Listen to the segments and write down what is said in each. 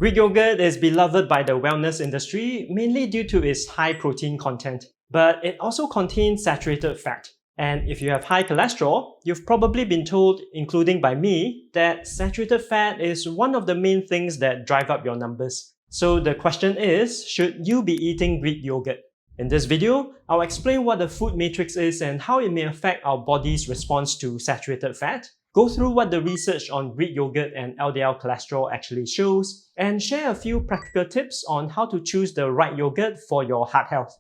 Greek yogurt is beloved by the wellness industry mainly due to its high protein content, but it also contains saturated fat. And if you have high cholesterol, you've probably been told, including by me, that saturated fat is one of the main things that drive up your numbers. So the question is, should you be eating Greek yogurt? In this video, I'll explain what the food matrix is and how it may affect our body's response to saturated fat, go through what the research on Greek yogurt and LDL cholesterol actually shows, and share a few practical tips on how to choose the right yogurt for your heart health.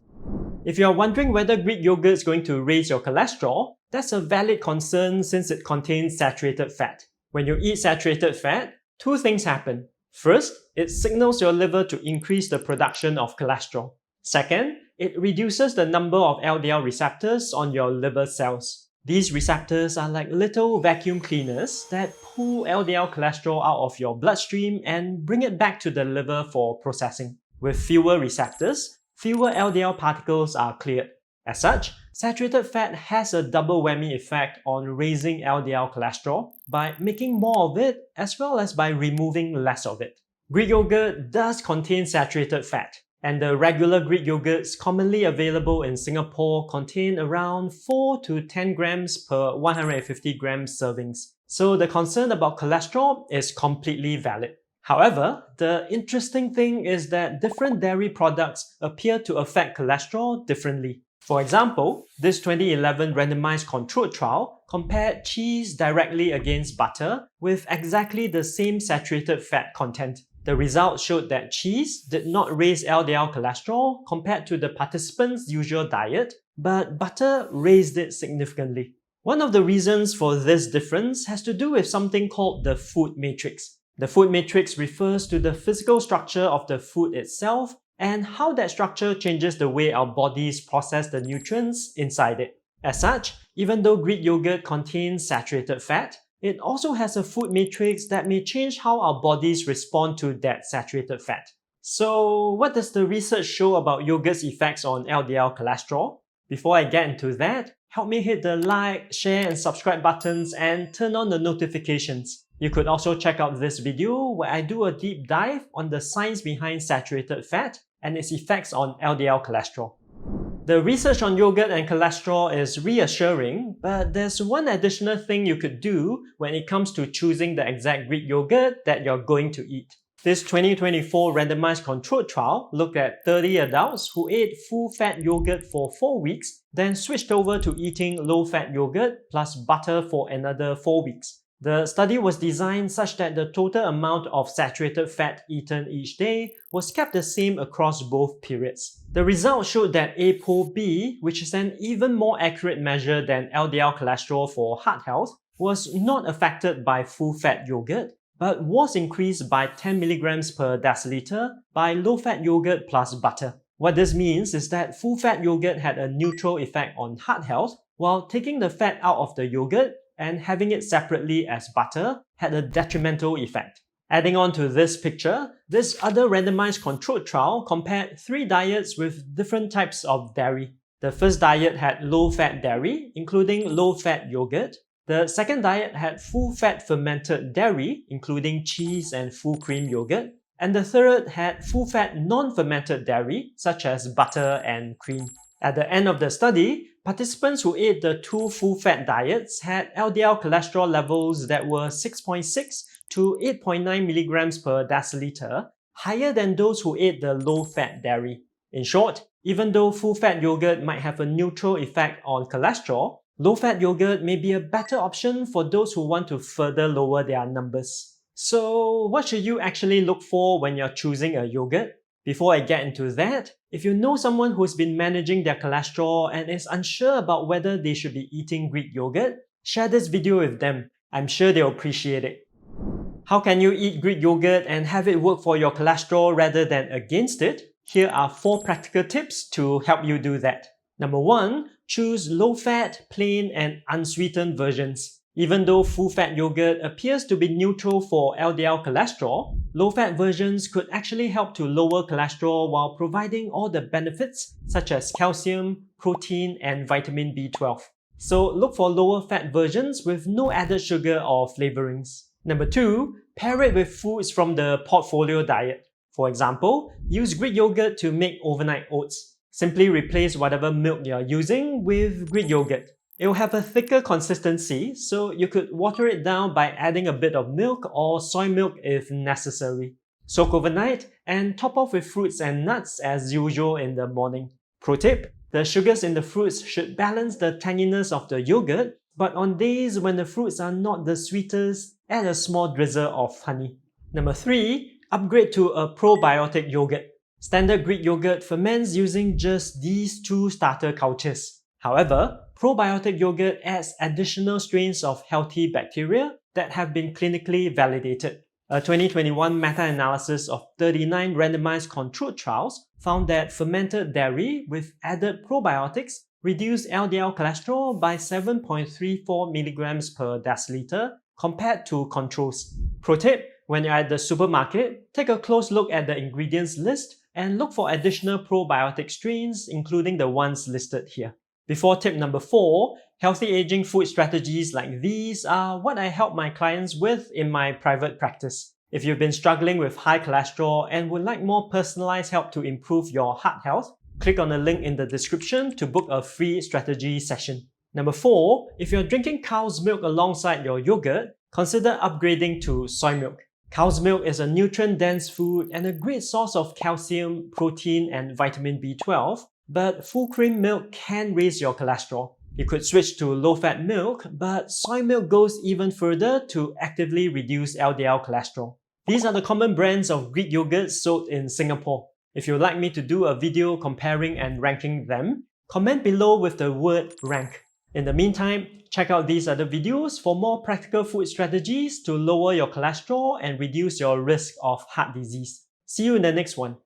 If you're wondering whether Greek yogurt is going to raise your cholesterol, that's a valid concern since it contains saturated fat. When you eat saturated fat, two things happen. First, it signals your liver to increase the production of cholesterol. Second, it reduces the number of LDL receptors on your liver cells. These receptors are like little vacuum cleaners that pull LDL cholesterol out of your bloodstream and bring it back to the liver for processing. With fewer receptors, fewer LDL particles are cleared. As such, saturated fat has a double whammy effect on raising LDL cholesterol by making more of it as well as by removing less of it. Greek yogurt does contain saturated fat, and the regular Greek yogurts commonly available in Singapore contain around 4 to 10 grams per 150 grams servings. So the concern about cholesterol is completely valid. However, the interesting thing is that different dairy products appear to affect cholesterol differently. For example, this 2011 randomized controlled trial compared cheese directly against butter with exactly the same saturated fat content. The results showed that cheese did not raise LDL cholesterol compared to the participants' usual diet, but butter raised it significantly. One of the reasons for this difference has to do with something called the food matrix. The food matrix refers to the physical structure of the food itself and how that structure changes the way our bodies process the nutrients inside it. As such, even though Greek yogurt contains saturated fat, it also has a food matrix that may change how our bodies respond to that saturated fat. So, what does the research show about yogurt's effects on LDL cholesterol? Before I get into that, help me hit the like, share and subscribe buttons and turn on the notifications. You could also check out this video where I do a deep dive on the science behind saturated fat and its effects on LDL cholesterol. The research on yogurt and cholesterol is reassuring, but there's one additional thing you could do when it comes to choosing the exact Greek yogurt that you're going to eat. This 2024 randomized controlled trial looked at 30 adults who ate full-fat yogurt for 4 weeks, then switched over to eating low-fat yogurt plus butter for another 4 weeks. The study was designed such that the total amount of saturated fat eaten each day was kept the same across both periods. The results showed that ApoB, which is an even more accurate measure than LDL cholesterol for heart health, was not affected by full-fat yogurt, but was increased by 10 milligrams per deciliter by low-fat yogurt plus butter. What this means is that full-fat yogurt had a neutral effect on heart health, while taking the fat out of the yogurt and having it separately as butter had a detrimental effect. Adding on to this picture, this other randomized controlled trial compared 3 diets with different types of dairy. The first diet had low-fat dairy, including low-fat yogurt. The second diet had full-fat fermented dairy, including cheese and full cream yogurt. And the third had full-fat non-fermented dairy, such as butter and cream. At the end of the study, participants who ate the 2 full-fat diets had LDL cholesterol levels that were 6.6 to 8.9 milligrams per deciliter, higher than those who ate the low-fat dairy. In short, even though full-fat yogurt might have a neutral effect on cholesterol, low-fat yogurt may be a better option for those who want to further lower their numbers. So, what should you actually look for when you're choosing a yogurt? Before I get into that, if you know someone who's been managing their cholesterol and is unsure about whether they should be eating Greek yogurt, share this video with them. I'm sure they'll appreciate it. How can you eat Greek yogurt and have it work for your cholesterol rather than against it? Here are 4 practical tips to help you do that. Number 1, choose low-fat, plain and unsweetened versions. Even though full-fat yogurt appears to be neutral for LDL cholesterol, low-fat versions could actually help to lower cholesterol while providing all the benefits such as calcium, protein, and vitamin B12. So look for lower-fat versions with no added sugar or flavorings. Number 2, Pair it with foods from the portfolio diet. For example, use Greek yogurt to make overnight oats. Simply replace whatever milk you're using with Greek yogurt. It will have a thicker consistency, so you could water it down by adding a bit of milk or soy milk if necessary. Soak overnight and top off with fruits and nuts as usual in the morning. Pro tip: the sugars in the fruits should balance the tanginess of the yogurt, but on days when the fruits are not the sweetest, add a small drizzle of honey. Number 3. Upgrade to a probiotic yogurt. Standard Greek yogurt ferments using just these two starter cultures. However, probiotic yogurt adds additional strains of healthy bacteria that have been clinically validated. A 2021 meta-analysis of 39 randomized controlled trials found that fermented dairy with added probiotics reduced LDL cholesterol by 7.34 milligrams per deciliter compared to controls. Pro tip: when you're at the supermarket, take a close look at the ingredients list and look for additional probiotic strains, including the ones listed here. Before tip number 4, healthy aging food strategies like these are what I help my clients with in my private practice. If you've been struggling with high cholesterol and would like more personalized help to improve your heart health, click on the link in the description to book a free strategy session. Number 4, if you're drinking cow's milk alongside your yogurt, consider upgrading to soy milk. Cow's milk is a nutrient-dense food and a great source of calcium, protein, and vitamin B12, but full cream milk can raise your cholesterol. You could switch to low-fat milk, but soy milk goes even further to actively reduce LDL cholesterol. These are the common brands of Greek yogurts sold in Singapore. If you'd like me to do a video comparing and ranking them, comment below with the word rank. In the meantime, check out these other videos for more practical food strategies to lower your cholesterol and reduce your risk of heart disease. See you in the next one.